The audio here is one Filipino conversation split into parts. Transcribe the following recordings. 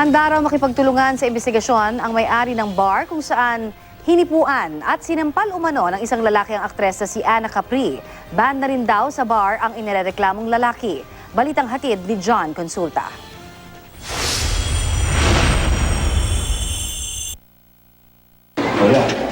Handa raw makipagtulungan sa investigasyon ang may-ari ng bar kung saan hinipuan at sinampal umano ng isang lalaki ang aktres na si Ana Capri. Ban na rin daw sa bar ang inirereklamong lalaki. Balitang hatid ni John Consulta.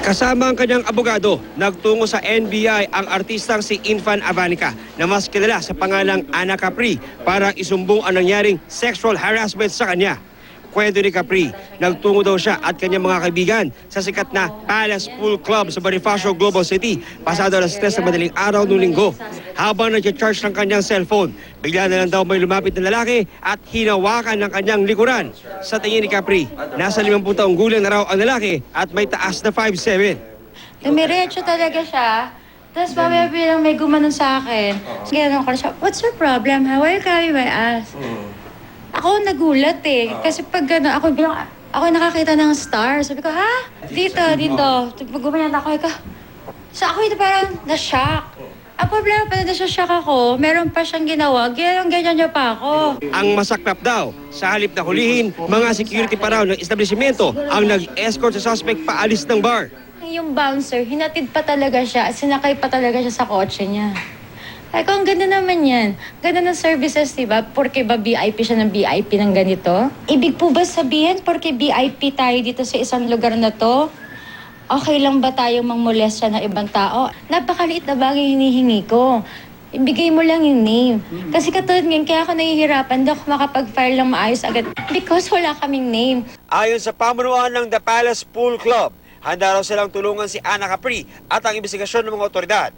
Kasama ang kanyang abogado, nagtungo sa NBI ang artistang si Infan Avanica na mas kilala sa pangalang Ana Capri para isumbong ang nangyaring sexual harassment sa kanya. Kwento ni Capri, nagtungo daw siya at kanyang mga kaibigan sa sikat na Palace Pool Club sa Bonifacio, Global City pasado alas 3 sa madaling araw noong linggo. Habang nag-charge ng kanyang cellphone, bigla na lang daw may lumapit na lalaki at hinawakan ng kanyang likuran. Sa tingin ni Capri, nasa 50 taong gulang na raw ang lalaki at may taas na 5'7". Dumiretso talaga siya. Tapos mamaya bilang may gumanon sa akin. Gano'n ko na siya, what's your problem? Why you carry my ass? Ako nagulat eh. Kasi pag gano'n, ako nakakita ng star. Sabi ko, ha? Dito. Pag gumanyan ako, sa ako ito parang na-shock. Ang problema pa na nasa-shock ako, meron pa siyang ginawa, ganyan niya pa ako. Ang masaklap daw, sa halip na hulihin, mga security pa raw ng establishmento ang nag-escort sa suspect paalis ng bar. Yung bouncer, hinatid pa talaga siya, sinakay pa talaga siya sa kotse niya. Ay ko, ang ganda naman yan. Ganda ng services, diba? Porque ba VIP siya ng VIP ng ganito? Ibig po ba sabihin, porque VIP tayo dito sa isang lugar na to, okay lang ba tayong mangmolestya ng ibang tao? Napakaliit na bagay hinihingi ko. Ibigay mo lang yung name. Kasi katulad ngayon, kaya ako nahihirapan, hindi ako makapag-file lang maayos agad because wala kaming name. Ayon sa pamunuan ng The Palace Pool Club, handa raw silang tulungan si Ana Capri at ang investigasyon ng mga otoridad.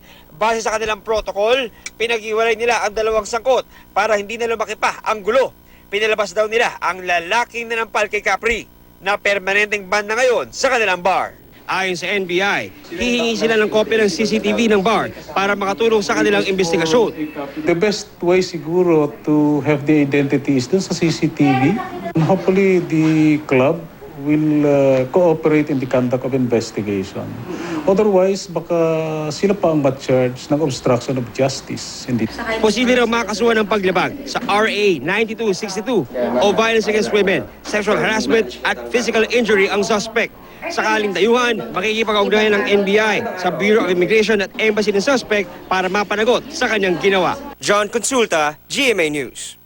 Base sa kanilang protocol, pinag-iwalay nila ang dalawang sangkot para hindi na lumaki pa ang gulo. Pinalabas daw nila ang lalaking nanampal kay Capri na permanenteng ban na ngayon sa kanilang bar. Ayon sa NBI, hihingi sila ng kopya ng CCTV ng bar para makatulong sa kanilang investigasyon. The best way siguro to have the identity is dun sa CCTV. And hopefully the club will cooperate in the conduct of investigation. Otherwise, baka sila pa ang ma-charge ng obstruction of justice. Hindi. Posible raw makasuhan ng paglabag sa RA 9262 o violence against women, sexual harassment at physical injury ang suspect. Sakaling dayuhan, makikipag-ugnayan ng NBI sa Bureau of Immigration at Embassy ng suspect para mapanagot sa kanyang ginawa. John Consulta, GMA News.